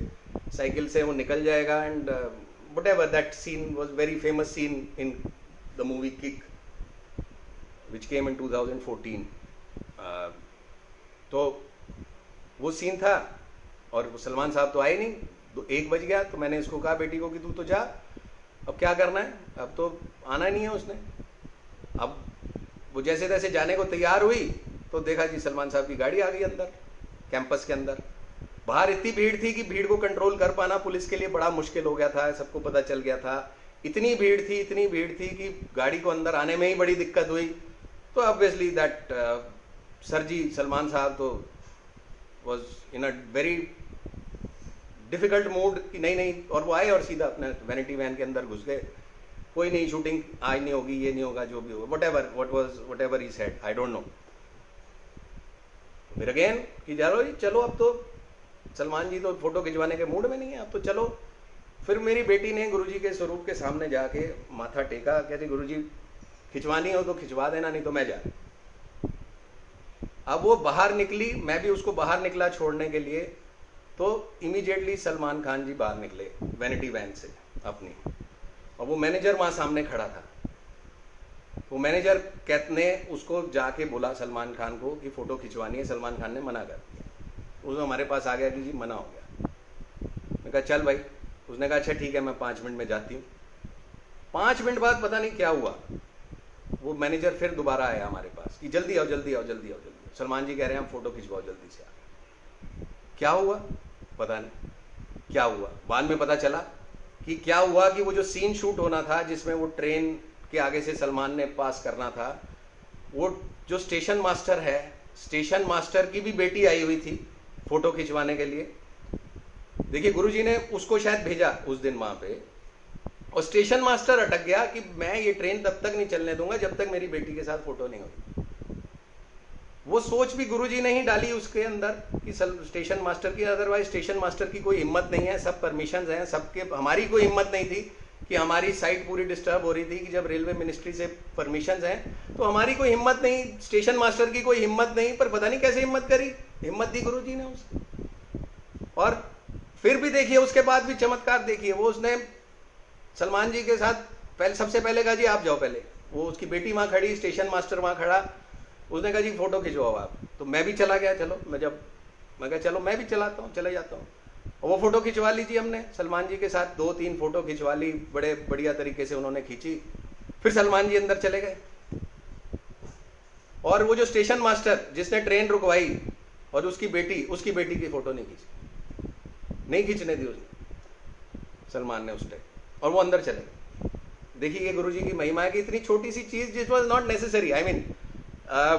साइकिल से वो निकल जाएगा and whatever that scene was very famous scene in the movie Kick which came in 2014. तो वो सीन था और सलमान साहब तो आए नहीं, तो 1 बज गया। तो मैंने इसको कहा बेटी को कि तू तो जा, अब क्या करना है, अब तो आना नहीं है उसने। अब वो जैसे तैसे जाने को तैयार हुई तो देखा जी सलमान साहब की गाड़ी आ गई अंदर, कैंपस के अंदर। बाहर इतनी भीड़ थी कि भीड़ को कंट्रोल कर पाना पुलिस के लिए बड़ा मुश्किल हो गया था, सबको पता चल गया था। इतनी भीड़ थी कि गाड़ी को अंदर आने में ही बड़ी दिक्कत हुई। तो ऑब्वियसली दैट सर जी सलमान साहब तो was in a very difficult mood कि नहीं, और वो आए और सीधा अपने वैनिटी वैन के अंदर घुस गए। कोई नहीं, शूटिंग आज नहीं होगी, ये नहीं होगा, जो भी होगा, what ever he said, I don't know. फिर अगेन कि चलो अब तो सलमान जी तो फोटो खिंचवाने के मूड में नहीं है, अब तो चलो। फिर मेरी बेटी ने गुरुजी के स्वरूप के सामने जाके माथा टेका, कहती गुरुजी खिंचवानी हो तो खिंचवा देना, नहीं तो मैं जा। अब वो बाहर निकली, मैं भी उसको बाहर निकला छोड़ने के लिए, तो इमीडिएटली सलमान खान जी बाहर निकले वैनिटी वैन से अपनी, और वो मैनेजर वहां सामने खड़ा था। वो मैनेजर ने उसको जाके बोला सलमान खान को कि फोटो खिंचवानी है, सलमान खान ने मना कर दिया। उसने हमारे पास आ गया कि जी मना हो गया। मैं कहा चल भाई, उसने कहा अच्छा ठीक है मैं 5 मिनट में जाती हूँ। 5 मिनट बाद पता नहीं क्या हुआ, वो मैनेजर फिर दोबारा आया हमारे पास कि जल्दी आओ जल्दी आओ जल्दी आओ जल्दी। सलमान जी कह रहे हैं हम फोटो खिंचवाओ जल्दी से। क्या हुआ पता नहीं क्या हुआ, बाद में पता चला कि क्या हुआ कि वो जो सीन शूट होना था जिसमें वो ट्रेन के आगे से सलमान ने पास करना था, वो जो स्टेशन मास्टर है, स्टेशन मास्टर की भी बेटी आई हुई थी फोटो खिंचवाने के लिए। देखिए गुरुजी ने उसको शायद भेजा उस दिन वहां पे, और स्टेशन मास्टर अटक गया कि मैं ये ट्रेन तब तक नहीं चलने दूंगा जब तक मेरी बेटी के साथ फोटो नहीं होगी। वो सोच भी गुरुजी ने ही डाली उसके अंदर कि स्टेशन मास्टर की, अदरवाइज स्टेशन मास्टर की कोई हिम्मत नहीं है, सब परमिशंस हैं सबके। हमारी कोई हिम्मत नहीं थी कि हमारी साइट पूरी डिस्टर्ब हो रही थी कि जब रेलवे मिनिस्ट्री से परमिशंस हैं तो हमारी कोई हिम्मत नहीं, स्टेशन मास्टर की कोई हिम्मत नहीं। पर पता नहीं कैसे हिम्मत करी, हिम्मत दी गुरुजी ने उसको। और फिर भी देखिए उसके बाद भी चमत्कार देखिए, वो उसने सलमान जी के साथ सबसे पहले कहा जी आप जाओ पहले, वो उसकी बेटी वहां खड़ी, स्टेशन मास्टर वहां खड़ा, उसने कहा जी फोटो खिंचवाओ आप। तो मैं भी चला गया, चलो मैं कहा चलो मैं भी चलाता हूँ, चले जाता हूँ। और वो फोटो खिंचवा लीजिए हमने सलमान जी के साथ, 2-3 फोटो खिंचवा ली, बड़े बढ़िया तरीके से उन्होंने खींची। फिर सलमान जी अंदर चले गए, और वो जो स्टेशन मास्टर जिसने ट्रेन रुकवाई और उसकी बेटी की फोटो नहीं खींची, नहीं खींचने दी उसने सलमान ने उस टाइम, और वो अंदर चले गए। देखिए गुरुजी की महिमा है कि इतनी छोटी सी चीज जिस was not necessary, I mean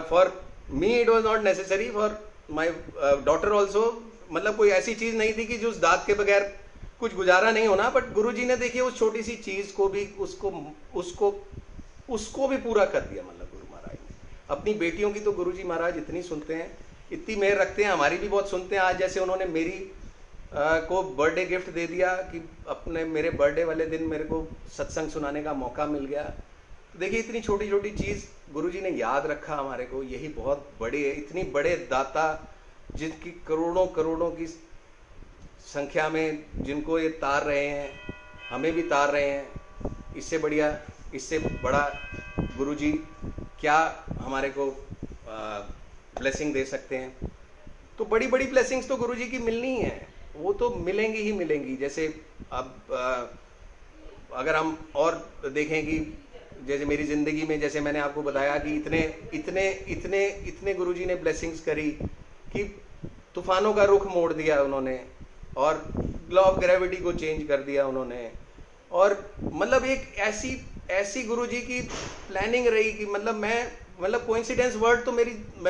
for me it was not necessary, for my daughter also, मतलब कोई ऐसी चीज नहीं थी कि जो उस दांत के बगैर कुछ गुजारा नहीं होना। बट गुरुजी ने देखिए उस छोटी सी चीज को भी उसको भी पूरा कर दिया। मतलब गुरु महाराज ने अपनी बेटियों की तो गुरुजी महाराज इतनी सुनते हैं, इतनी मेहर रखते हैं, हमारी भी बहुत सुनते हैं। आज जैसे उन्होंने मेरी को बर्थडे गिफ्ट दे दिया कि अपने मेरे बर्थडे वाले दिन मेरे को सत्संग सुनाने का मौका मिल गया। देखिए इतनी छोटी छोटी चीज गुरुजी ने याद रखा हमारे को, यही बहुत बड़े, इतनी बड़े दाता जिनकी करोड़ों करोड़ों की संख्या में जिनको ये तार रहे हैं, हमें भी तार रहे हैं। इससे बढ़िया, इससे बड़ा गुरुजी क्या हमारे को ब्लेसिंग दे सकते हैं। तो बड़ी बड़ी ब्लेसिंग्स तो गुरुजी की मिलनी ही है, वो तो मिलेंगी ही मिलेंगी। जैसे अब अगर हम और देखें कि जैसे मेरी ज़िंदगी में, जैसे मैंने आपको बताया कि इतने इतने इतने इतने गुरुजी ने ब्लेसिंग्स करी कि तूफानों का रुख मोड़ दिया उन्होंने, और लॉ ऑफ ग्रेविटी को चेंज कर दिया उन्होंने। और मतलब एक ऐसी गुरुजी की प्लानिंग रही कि मतलब कोइंसिडेंस वर्ड तो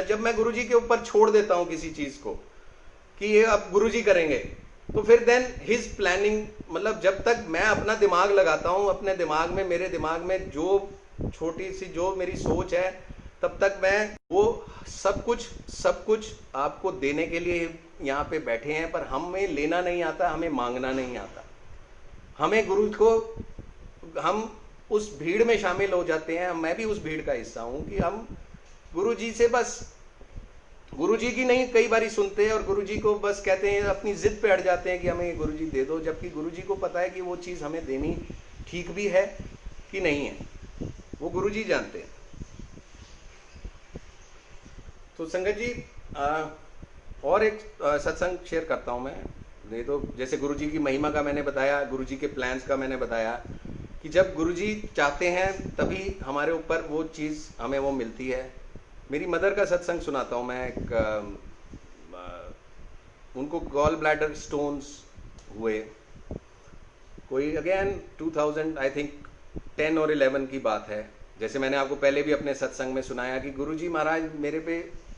जब मैं गुरुजी के ऊपर छोड़ देता हूँ किसी चीज़ को कि ये अब गुरुजी करेंगे, तो फिर देन हिज प्लानिंग, मतलब जब तक मैं अपना दिमाग लगाता हूँ, अपने दिमाग में, मेरे दिमाग में जो छोटी सी जो मेरी सोच है, तब तक मैं वो सब कुछ आपको देने के लिए यहाँ पे बैठे हैं। पर हमें लेना नहीं आता, हमें मांगना नहीं आता। हमें गुरु को, हम उस भीड़ में शामिल हो जाते हैं, मैं भी उस भीड़ का हिस्सा हूँ कि हम गुरुजी से बस गुरुजी की नहीं कई बारी सुनते हैं, और गुरुजी को बस कहते हैं, अपनी जिद पे अड़ जाते हैं कि हमें ये गुरुजी दे दो, जबकि गुरुजी को पता है कि वो चीज़ हमें देनी ठीक भी है कि नहीं है, वो गुरुजी जानते हैं। तो संगत जी, और एक सत्संग शेयर करता हूँ मैं। नहीं तो जैसे गुरुजी की महिमा का मैंने बताया, गुरुजी के प्लान्स का मैंने बताया कि जब गुरुजी चाहते हैं तभी हमारे ऊपर वो चीज़ हमें वो मिलती है। मेरी मदर का सत्संग सुनाता हूँ मैं। एक उनको गॉल ब्लैडर स्टोन्स हुए, कोई अगेन 2000 आई थिंक 10 और 11 की बात है। जैसे मैंने आपको पहले भी अपने सत्संग में सुनाया कि गुरुजी महाराज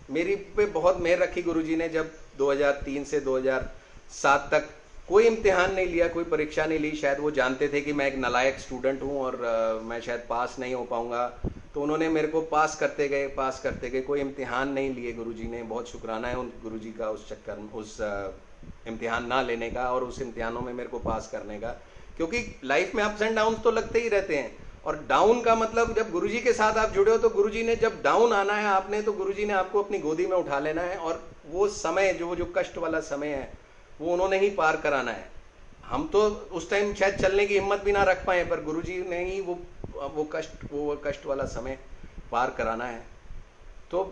मेरी पे बहुत मेहर रखी गुरुजी ने। जब 2003 से 2007 तक कोई इम्तिहान नहीं लिया, कोई परीक्षा नहीं ली। शायद वो जानते थे कि मैं एक नालायक स्टूडेंट हूँ और मैं शायद पास नहीं हो पाऊँगा, तो उन्होंने मेरे को पास करते गए। कोई इम्तिहान नहीं लिए गुरुजी ने। बहुत शुक्राना है उन गुरुजी का उस चक्कर में, उस इम्तिहान ना लेने का और उस इम्तिहानों में मेरे को पास करने का। क्योंकि लाइफ में अप्स एंड डाउन तो लगते ही रहते हैं, और डाउन का मतलब जब गुरुजी के साथ आप जुड़े हो तो गुरुजी ने जब डाउन आना है आपने, तो गुरुजी ने आपको अपनी गोदी में उठा लेना है, और वो समय जो कष्ट वाला समय है वो उन्होंने ही पार कराना है। हम तो उस टाइम शायद चलने की हिम्मत भी ना रख पाए, पर गुरुजी ने ही वो कष्ट वाला समय पार कराना है। तो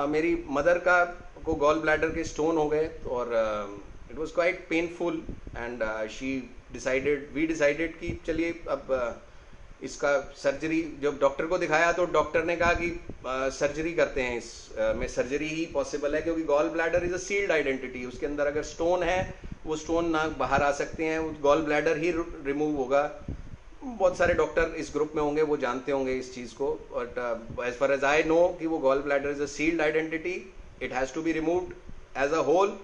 मेरी मदर को गॉल ब्लैडर के स्टोन हो गए, और it was quite painful and we decided कि चलिए अब इसका सर्जरी। जब डॉक्टर को दिखाया तो डॉक्टर ने कहा कि सर्जरी करते हैं, में सर्जरी ही पॉसिबल है, क्योंकि gall bladder is a sealed identity. उसके अंदर अगर स्टोन है, वो स्टोन ना बाहर आ सकते हैं, गॉल ब्लैडर ही रिमूव होगा। बहुत सारे डॉक्टर इस ग्रुप में होंगे, वो जानते होंगे इस चीज़ को। But as far as I know कि वो gall bladder is a sealed identity, it has to be removed as a whole.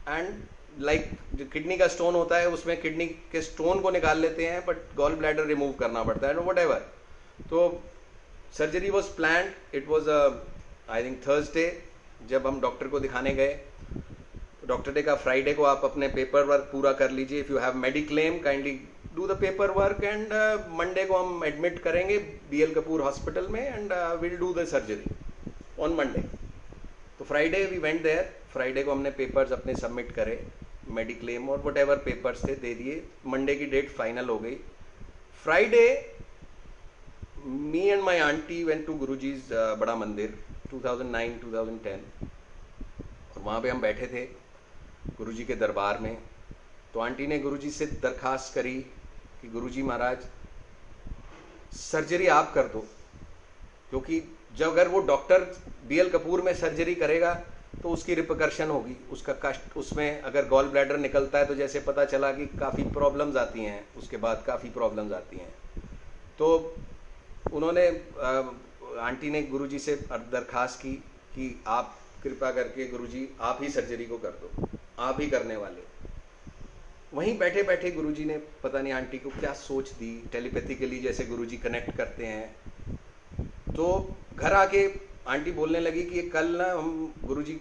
And like जो किडनी का स्टोन होता है, उसमें किडनी के स्टोन को निकाल लेते हैं, बट गॉल ब्लैडर रिमूव करना पड़ता है, वट एवर। तो surgery was planned. It was I think Thursday जब हम डॉक्टर को दिखाने गए। तो डॉक्टर ने कहा फ्राइडे को आप अपने पेपर वर्क पूरा कर लीजिए, if you have mediclaim kindly do the paper work, and Monday को हम एडमिट करेंगे BL कपूर हॉस्पिटल में, and will do the surgery on Monday. तो Friday we went there. Friday को हमने पेपर्स अपने सबमिट करे, मेडिक्लेम और वट एवर पेपर्स थे दे दिए। मंडे की डेट फाइनल हो गई। Friday me and my aunty went to Guruji's बड़ा मंदिर 2009-2010, और वहाँ पे हम बैठे थे गुरुजी के दरबार में। तो आंटी ने गुरुजी से दरखास्त करी कि गुरुजी महाराज सर्जरी आप कर दो, क्योंकि जब अगर वो डॉक्टर BL कपूर में सर्जरी करेगा तो उसकी रिपरकशन होगी, उसका कष्ट। उसमें अगर गॉल ब्लैडर निकलता है तो जैसे पता चला कि काफ़ी प्रॉब्लम्स आती हैं, उसके बाद काफ़ी प्रॉब्लम्स आती हैं। तो उन्होंने आंटी ने गुरुजी से दरखास्त की कि आप कृपा करके गुरुजी आप ही सर्जरी को कर दो, आप ही करने वाले। वहीं बैठे बैठे गुरुजी ने पता नहीं आंटी को क्या सोच दी, टेलीपैथिकली जैसे गुरुजी कनेक्ट करते हैं। तो घर आके आंटी बोलने लगी कि कल ना हम गुरुजी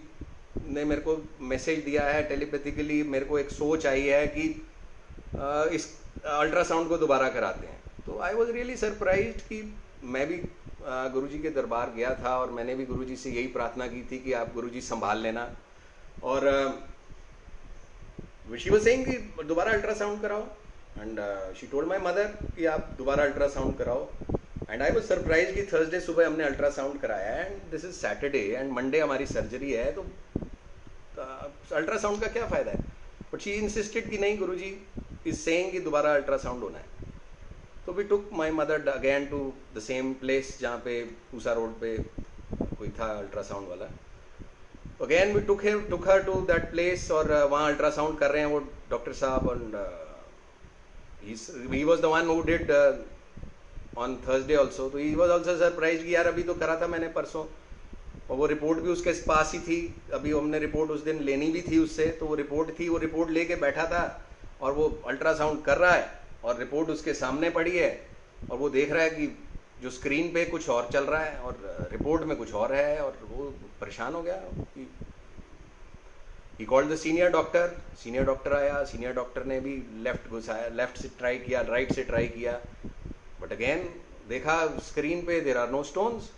ने मेरे को मैसेज दिया है टेलीपैथिकली, मेरे को एक सोच आई है कि इस अल्ट्रासाउंड को दोबारा कराते हैं। तो आई वॉज रियली सरप्राइज्ड कि मैं भी गुरुजी के दरबार गया था, और मैंने भी गुरुजी से यही प्रार्थना की थी कि आप गुरुजी संभाल लेना। और शी वाज सेइंग कि दोबारा अल्ट्रासाउंड कराओ, and she told my mother कि आप दोबारा अल्ट्रासाउंड कराओ। एंड आई वाज सरप्राइज कि थर्सडे सुबह हमने अल्ट्रासाउंड कराया, and this is Saturday and Monday हमारी सर्जरी है, तो अल्ट्रासाउंड का क्या फ़ायदा है। बट शी इंसिस्टेड कि नहीं, गुरुजी इज सेइंग कि दोबारा अल्ट्रासाउंड होना है। तो we took my mother again to the same place जहाँ पे पूसा रोड पे कोई था अल्ट्रासाउंड वाला। Again we took her to that place, और वहाँ अल्ट्रासाउंड कर रहे हैं वो डॉक्टर साहब। And he was the one who did on Thursday also. तो ही वॉज ऑल्सो सरप्राइज कि यार अभी तो करा था मैंने परसों, और वो रिपोर्ट भी उसके पास ही थी। अभी हमने रिपोर्ट उस दिन लेनी भी थी उससे, तो वो रिपोर्ट थी, वो रिपोर्ट लेके बैठा था, और वो अल्ट्रासाउंड कर रहा है, और रिपोर्ट उसके सामने पड़ी है, और वो देख रहा है कि जो स्क्रीन पे कुछ और चल रहा है और रिपोर्ट में कुछ और है, और वो परेशान हो गया। He called the senior doctor आया। सीनियर डॉक्टर ने भी लेफ्ट घुसाया, लेफ्ट से ट्राई किया, राइट से ट्राई किया, बट अगेन देखा स्क्रीन पे there are no stones.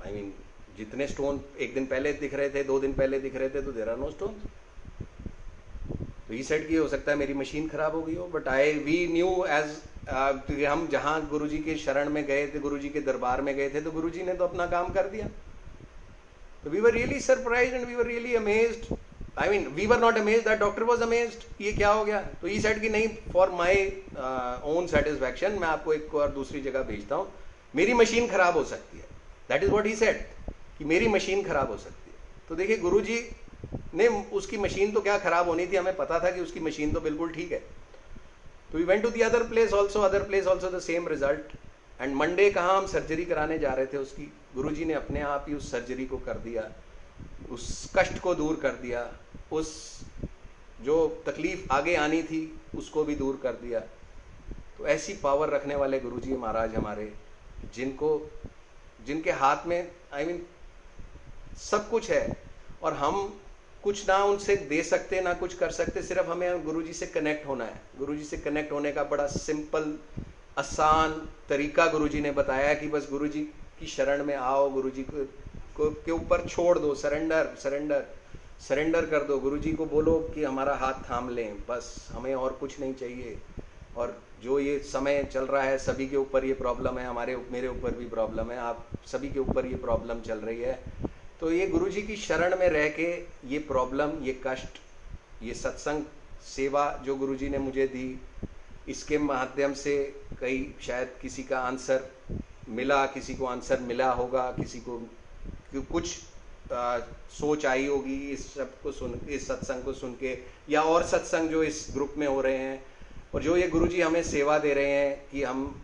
I mean जितने स्टोन एक दिन पहले दिख रहे थे, 2 दिन पहले दिख रहे थे, तो देयर आर नो स्टोन्स। तो ही सेड कि हो सकता है मेरी मशीन खराब हो गई हो। बट वी न्यू एज हम जहाँ गुरुजी के शरण में गए थे, गुरुजी के दरबार में गए थे, तो गुरुजी ने तो अपना काम कर दिया। तो we were really surprised and we were really amazed. I mean we were not amazed, that doctor was amazed, ये क्या हो गया। तो ही सेड कि नहीं, फॉर माय ओन सेटिस्फैक्शन मैं आपको एक और दूसरी जगह भेजता हूँ, मेरी मशीन खराब हो सकती है। That is what he said, कि मेरी मशीन खराब हो सकती है। तो देखिए गुरुजी ने, उसकी मशीन तो क्या खराब होनी थी, हमें पता था कि उसकी मशीन तो बिल्कुल ठीक है। तो we went to the other place also the same result. And Monday कहाँ हम सर्जरी कराने जा रहे थे उसकी, गुरुजी ने अपने आप ही उस सर्जरी को कर दिया, उस कष्ट को दूर कर दिया, उस जो तकलीफ आगे आनी थी उसको भी दूर कर दिया। तो ऐसी पावर रखने वाले गुरुजी महाराज हमारे, जिनके हाथ में आई मीन सब कुछ है, और हम कुछ ना उनसे दे सकते ना कुछ कर सकते, सिर्फ हमें गुरुजी से कनेक्ट होना है। गुरुजी से कनेक्ट होने का बड़ा सिंपल आसान तरीका गुरुजी ने बताया कि बस गुरुजी की शरण में आओ, गुरुजी के ऊपर छोड़ दो, सरेंडर कर दो। गुरुजी को बोलो कि हमारा हाथ थाम लें, बस हमें और कुछ नहीं चाहिए। और जो ये समय चल रहा है, सभी के ऊपर ये प्रॉब्लम है, मेरे ऊपर भी प्रॉब्लम है, आप सभी के ऊपर ये प्रॉब्लम चल रही है। तो ये गुरुजी की शरण में रह के ये प्रॉब्लम, ये कष्ट, ये सत्संग सेवा जो गुरुजी ने मुझे दी, इसके माध्यम से कई शायद किसी का आंसर मिला, किसी को आंसर मिला होगा, किसी को कुछ सोच आई होगी इस सब को सुन, इस सत्संग को सुन के, या और सत्संग जो इस ग्रुप में हो रहे हैं, और जो ये गुरुजी हमें सेवा दे रहे हैं कि हम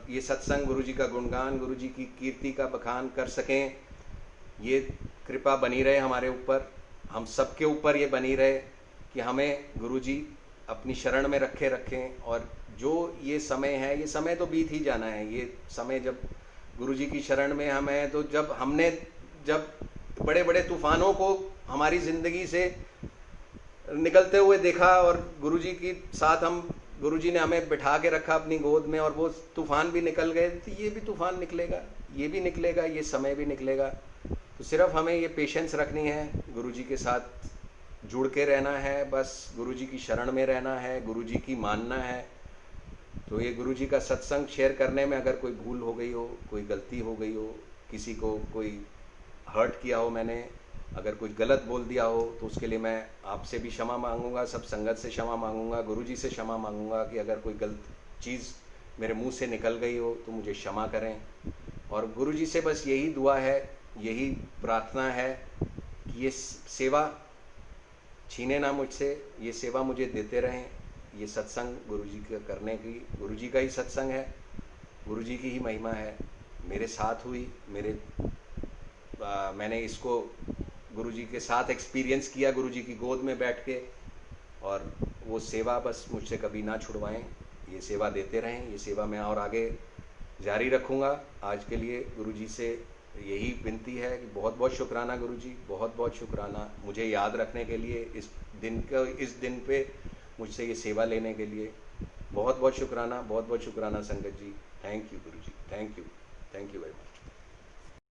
ये सत्संग, गुरुजी का गुणगान, गुरुजी की कीर्ति का बखान कर सकें। ये कृपा बनी रहे हमारे ऊपर, हम सबके ऊपर ये बनी रहे कि हमें गुरुजी अपनी शरण में रखें। और जो ये समय है, ये समय तो बीत ही जाना है। ये समय जब गुरुजी की शरण में हम हैं, तो जब बड़े बड़े तूफानों को हमारी ज़िंदगी से निकलते हुए देखा, और गुरुजी के साथ गुरुजी ने हमें बिठा के रखा अपनी गोद में, और वो तूफान भी निकल गए, तो ये भी तूफान निकलेगा, ये भी निकलेगा, ये समय भी निकलेगा। तो सिर्फ हमें ये पेशेंस रखनी है, गुरुजी के साथ जुड़ के रहना है, बस गुरुजी की शरण में रहना है, गुरुजी की मानना है। तो ये गुरुजी का सत्संग शेयर करने में अगर कोई भूल हो गई हो, कोई गलती हो गई हो, किसी को कोई हर्ट किया हो मैंने, अगर कुछ गलत बोल दिया हो, तो उसके लिए मैं आपसे भी क्षमा मांगूंगा, सब संगत से क्षमा मांगूंगा, गुरुजी से क्षमा मांगूंगा कि अगर कोई गलत चीज़ मेरे मुंह से निकल गई हो तो मुझे क्षमा करें। और गुरुजी से बस यही दुआ है, यही प्रार्थना है कि ये सेवा छीने ना मुझसे, ये सेवा मुझे देते रहें। ये सत्संग गुरुजी का करने की, गुरुजी का ही सत्संग है, गुरुजी की ही महिमा है, मेरे साथ हुई, मैंने इसको गुरुजी के साथ एक्सपीरियंस किया, गुरुजी की गोद में बैठ के। और वो सेवा बस मुझसे कभी ना छुड़वाएं, ये सेवा देते रहें, ये सेवा मैं और आगे जारी रखूँगा। आज के लिए गुरुजी से यही विनती है कि बहुत बहुत शुक्राना गुरुजी, बहुत बहुत शुक्राना मुझे याद रखने के लिए, इस दिन पे मुझसे ये सेवा लेने के लिए बहुत बहुत शुक्राना, बहुत बहुत शुक्राना संगत जी। Thank you Guruji, thank you very much.